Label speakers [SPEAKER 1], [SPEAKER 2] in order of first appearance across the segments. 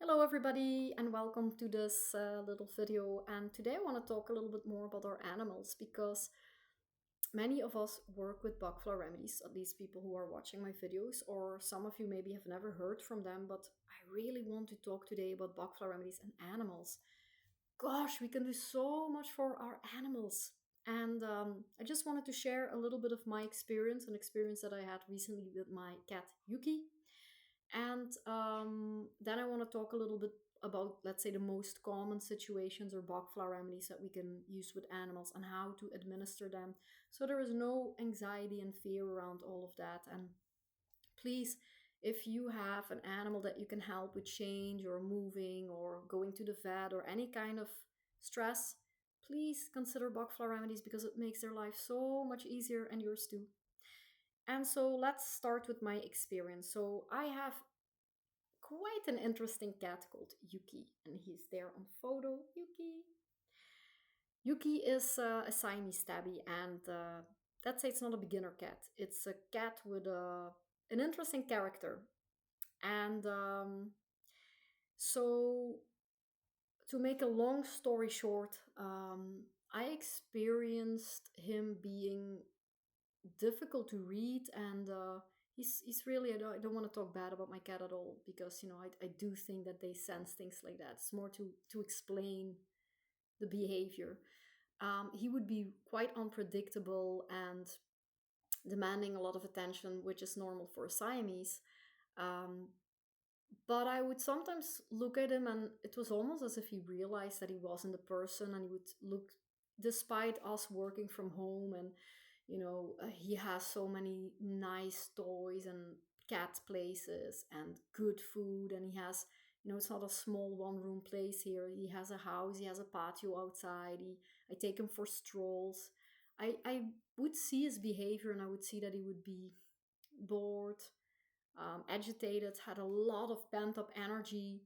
[SPEAKER 1] Hello everybody and welcome to this little video, and today I want to talk a little bit more about our animals because many of us work with Bach Flower Remedies, at least people who are watching my videos, or some of you maybe have never heard from them, but I really want to talk today about Bach Flower Remedies and animals. Gosh, we can do so much for our animals. And I just wanted to share a little bit of my experience, an experience that I had recently with my cat Yuki. And then I want to talk a little bit about, let's say, the most common situations or Bach flower remedies that we can use with animals and how to administer them. So there is no anxiety and fear around all of that. And please, if you have an animal that you can help with change or moving or going to the vet or any kind of stress, please consider Bach flower remedies because it makes their life so much easier and yours too. And so let's start with my experience. So I have quite an interesting cat called Yuki, and he's there on photo. Yuki. Yuki is a Siamese tabby, and let's say it's not a beginner cat. It's a cat with an interesting character, and so to make a long story short, I experienced him being difficult to read, and he's really I don't want to talk bad about my cat at all because I do think that they sense things like that. It's more to explain the behavior. He would be quite unpredictable and demanding a lot of attention, which is normal for a Siamese. um, but I would sometimes look at him, and it was almost as if he realized that he wasn't the person, and he would look, despite us working from home, and he has so many nice toys and cat places and good food, and he has, it's not a small one room place here. He has a house, he has a patio outside. I take him for strolls. I would see his behavior, and I would see that he would be bored, agitated, had a lot of pent up energy,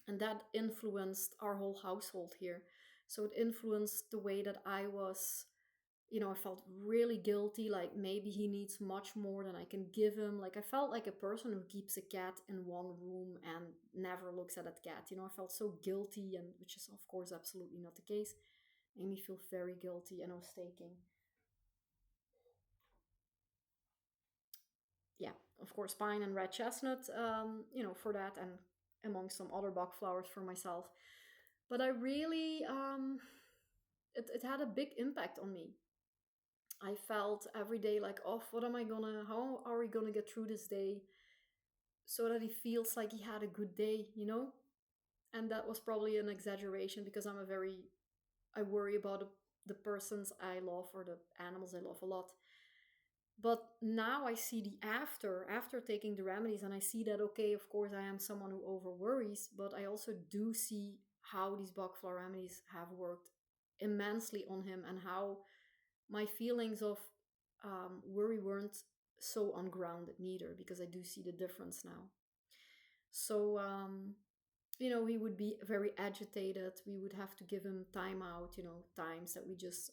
[SPEAKER 1] and that influenced our whole household here. So it influenced the way that I was. I felt really guilty, like maybe he needs much more than I can give him. Like I felt like a person who keeps a cat in one room and never looks at that cat. I felt so guilty, and which is of course absolutely not the case. Made me feel very guilty, and I was taking, yeah, of course, pine and red chestnut, for that, and among some other Bach flowers for myself. But I really, it had a big impact on me. I felt every day like, oh, how are we gonna get through this day so that he feels like he had a good day? And that was probably an exaggeration because I worry about the persons I love or the animals I love a lot. But now I see the after taking the remedies, and I see that, okay, of course, I am someone who over worries, but I also do see how these Bach flower remedies have worked immensely on him, and how my feelings of worry weren't so ungrounded neither, because I do see the difference now. So, he would be very agitated. We would have to give him time out, times that we just,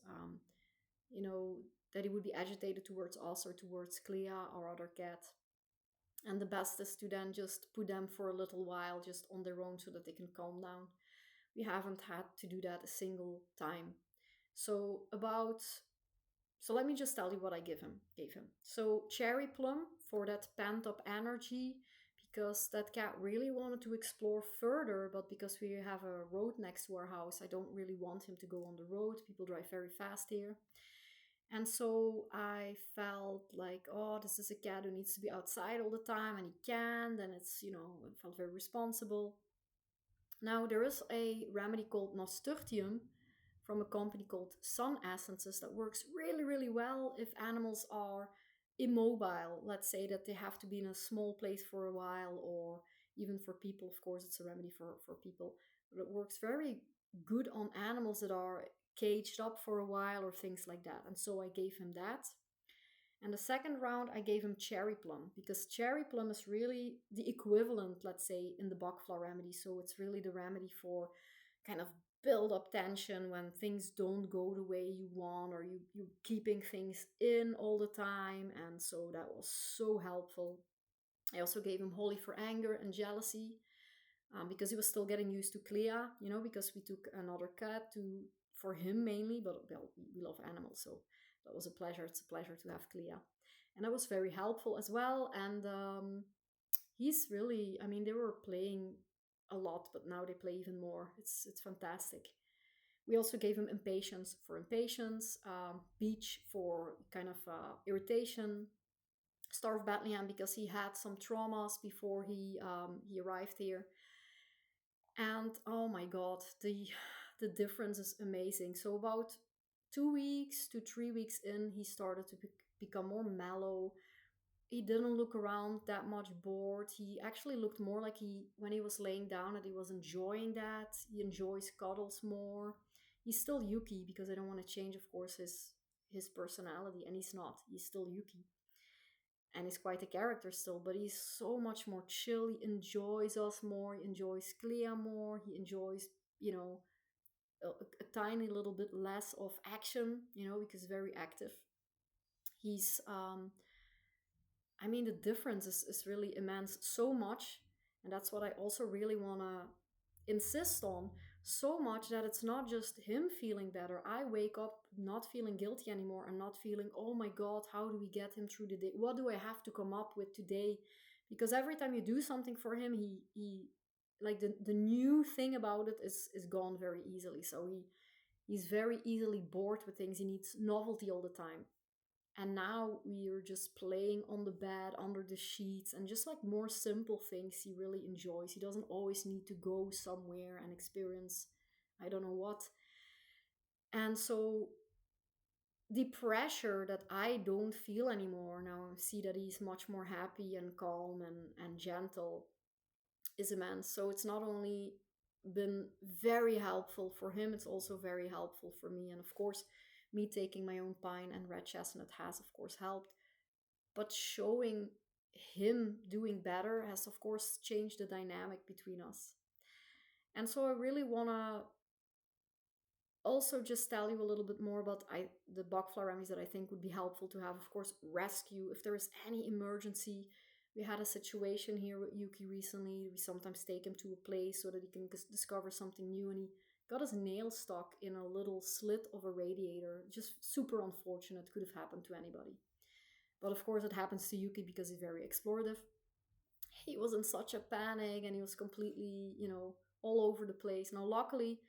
[SPEAKER 1] you know, that he would be agitated towards us or towards Clea, our other cat. And the best is to then just put them for a little while just on their own so that they can calm down. We haven't had to do that a single time. So about so let me just tell you what I gave him. So cherry plum for that pent up energy, because that cat really wanted to explore further, but because we have a road next to our house, I don't really want him to go on the road. People drive very fast here. And so I felt like, oh, this is a cat who needs to be outside all the time, and he can't. And I felt very responsible. Now, there is a remedy called nasturtium from a company called Sun Essences that works really, really well if animals are immobile. Let's say that they have to be in a small place for a while, or even for people, of course, it's a remedy for people. But it works very good on animals that are caged up for a while or things like that. And so I gave him that. And the second round, I gave him cherry plum, because cherry plum is really the equivalent, let's say, in the Bach flower remedy. So it's really the remedy for kind of build up tension when things don't go the way you want, or you keeping things in all the time. And so that was so helpful. I also gave him holy for anger and jealousy. because he was still getting used to Clea, because we took another cat to for him mainly, but well, we love animals, so that was a pleasure. It's a pleasure to have Clea, and that was very helpful as well. And he's really, I mean, they were playing a lot, but now they play even more. It's fantastic. We also gave him impatience for impatience, beach for kind of irritation, Star of Bethlehem because he had some traumas before he arrived here. And oh my god, the difference is amazing. So about 2 weeks to 3 weeks in, he started to become more mellow. He didn't look around that much bored. He actually looked more like he when he was laying down that he was enjoying that. He enjoys cuddles more. He's still Yuki because I don't want to change, of course, his personality, and he's not. He's still Yuki, and he's quite a character still, but he's so much more chill. He enjoys us more. He enjoys Clea more. He enjoys, you know, a tiny little bit less of action, because he's very active. He's I mean, the difference is really immense, so much. And that's what I also really want to insist on so much that it's not just him feeling better. I wake up not feeling guilty anymore and not feeling, oh my God, how do we get him through the day? What do I have to come up with today? Because every time you do something for him, he like the new thing about it is gone very easily. So he's very easily bored with things. He needs novelty all the time. And now we're just playing on the bed, under the sheets, and just like more simple things he really enjoys. He doesn't always need to go somewhere and experience I don't know what. And so the pressure that I don't feel anymore now, I see that he's much more happy and calm and gentle is immense. So it's not only been very helpful for him, it's also very helpful for me. And of course, me taking my own pine and red chestnut has, of course, helped. But showing him doing better has, of course, changed the dynamic between us. And so I really want to also just tell you a little bit more about the Bach Flower Remedies that I think would be helpful to have. Of course, rescue if there is any emergency. We had a situation here with Yuki recently. We sometimes take him to a place so that he can discover something new, and he got his nail stuck in a little slit of a radiator. Just super unfortunate. Could have happened to anybody. But of course, it happens to Yuki because he's very explorative. He was in such a panic and he was completely, all over the place. Now, luckily,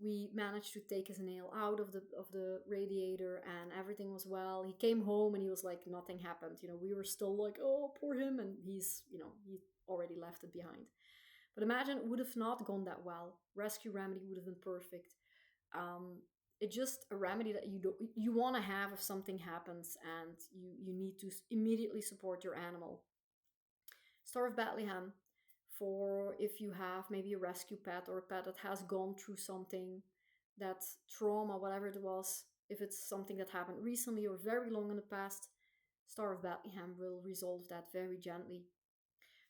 [SPEAKER 1] we managed to take his nail out of the radiator and everything was well. He came home and he was like, nothing happened. We were still like, oh, poor him. And he already left it behind. But imagine it would have not gone that well. Rescue remedy would have been perfect. It's just a remedy that you want to have if something happens and you need to immediately support your animal. Star of Bethlehem for if you have maybe a rescue pet or a pet that has gone through something, that trauma, whatever it was, if it's something that happened recently or very long in the past, Star of Bethlehem will resolve that very gently.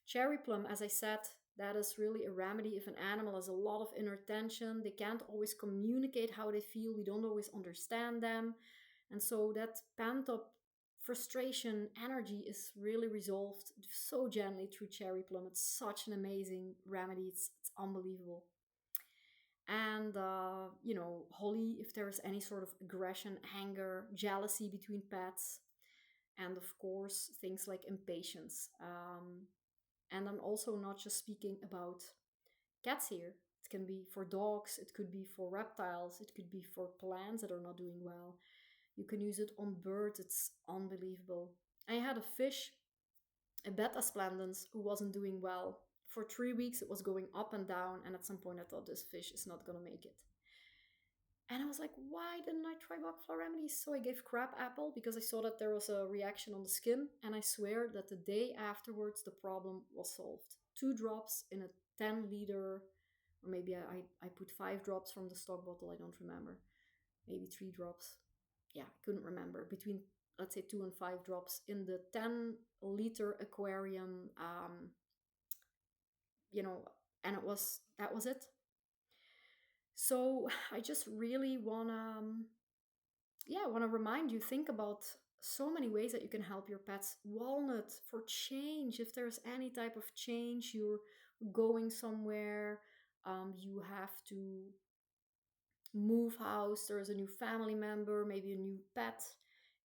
[SPEAKER 1] Cherry plum, as I said, that is really a remedy if an animal has a lot of inner tension. They can't always communicate how they feel. We don't always understand them. And so that pent up frustration, energy is really resolved so gently through cherry plum. It's such an amazing remedy. It's unbelievable. And, holly, if there is any sort of aggression, anger, jealousy between pets. And of course, things like impatience. And I'm also not just speaking about cats here. It can be for dogs, it could be for reptiles, it could be for plants that are not doing well. You can use it on birds, it's unbelievable. I had a fish, a betta splendens, who wasn't doing well. For 3 weeks, it was going up and down, and at some point, I thought this fish is not gonna make it. And I was like, why didn't I try Bach Flower Remedies? So I gave crab apple because I saw that there was a reaction on the skin. And I swear that the day afterwards, the problem was solved. 2 drops in a 10 liter, or maybe I put 5 drops from the stock bottle. I don't remember. Maybe 3 drops. Yeah, I couldn't remember. Between, let's say, 2 and 5 drops in the 10-liter aquarium, and that was it. So I just really wanna remind you, think about so many ways that you can help your pets. Walnut for change. If there's any type of change, you're going somewhere, you have to move house, there's a new family member, maybe a new pet,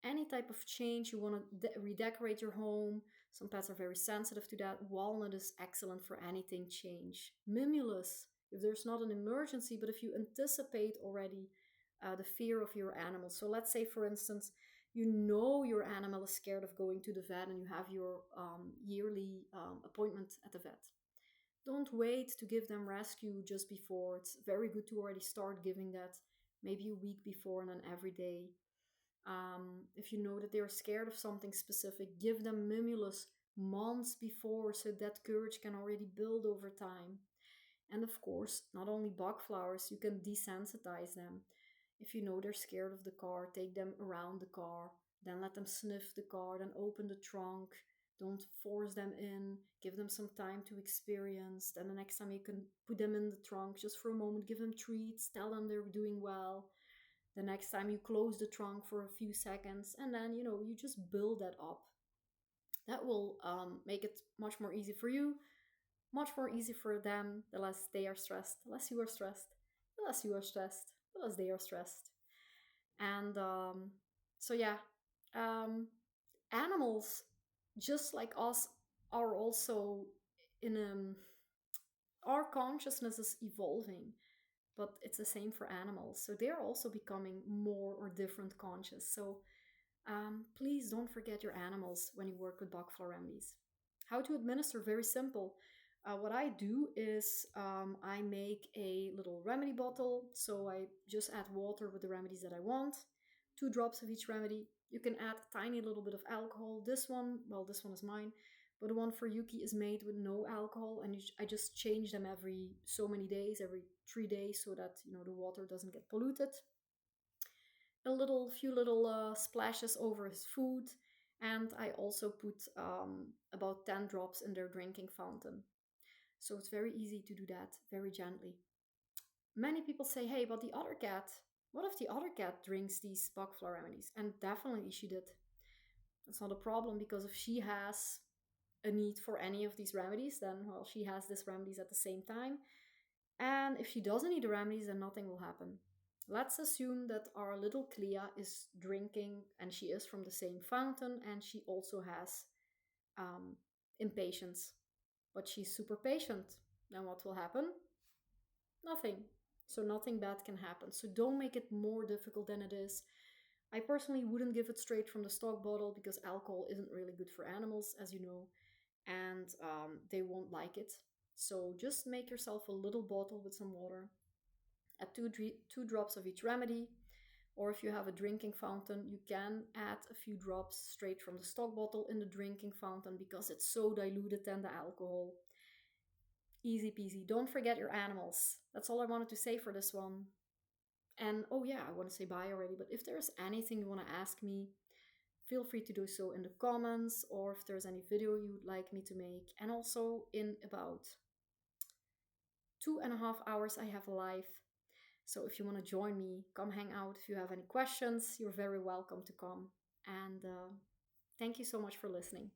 [SPEAKER 1] any type of change, you want to redecorate your home. Some pets are very sensitive to that. Walnut is excellent for anything change. Mimulus, if there's not an emergency, but if you anticipate already the fear of your animal. So let's say, for instance, you know your animal is scared of going to the vet and you have your yearly appointment at the vet. Don't wait to give them rescue just before. It's very good to already start giving that maybe a week before and then every day. If you know that they're scared of something specific, give them Mimulus months before so that courage can already build over time. And of course, not only Bach flowers, you can desensitize them. If you know they're scared of the car, take them around the car, then let them sniff the car, then open the trunk. Don't force them in, give them some time to experience. Then the next time you can put them in the trunk just for a moment, give them treats, tell them they're doing well. The next time you close the trunk for a few seconds, and then you just build that up. That will make it much more easy for you, much more easy for them. The less they are stressed, the less you are stressed, the less you are stressed, the less they are stressed. And so yeah, um, animals, just like us, are also in our consciousness is evolving, but it's the same for animals. So they're also becoming more or different conscious. So please don't forget your animals when you work with Bach Flower Remedies. How to administer, very simple. What I do is I make a little remedy bottle. So I just add water with the remedies that I want, 2 drops of each remedy. You can add a tiny little bit of alcohol. This one, well, this one is mine, but the one for Yuki is made with no alcohol, and I just change them every so many days, every 3 days, so that the water doesn't get polluted. A few little splashes over his food, and I also put about 10 drops in their drinking fountain. So it's very easy to do that, very gently. Many people say, hey, but the other cat, what if the other cat drinks these Bach Flower Remedies? And definitely she did. That's not a problem, because if she has a need for any of these remedies, then, well, she has these remedies at the same time. And if she doesn't need the remedies, then nothing will happen. Let's assume that our little Clea is drinking, and she is from the same fountain, and she also has impatience, but she's super patient. Then what will happen? Nothing. So nothing bad can happen. So don't make it more difficult than it is. I personally wouldn't give it straight from the stock bottle, because alcohol isn't really good for animals, as you know, and they won't like it. So just make yourself a little bottle with some water. Add 2 drops of each remedy. Or if you have a drinking fountain, you can add a few drops straight from the stock bottle in the drinking fountain, because it's so diluted than the alcohol. Easy peasy. Don't forget your animals. That's all I wanted to say for this one. And oh yeah, I want to say bye already, but if there's anything you want to ask me, feel free to do so in the comments, or if there's any video you would like me to make. And also, in about 2.5 hours, I have live. So if you want to join me, come hang out. If you have any questions, you're very welcome to come. And thank you so much for listening.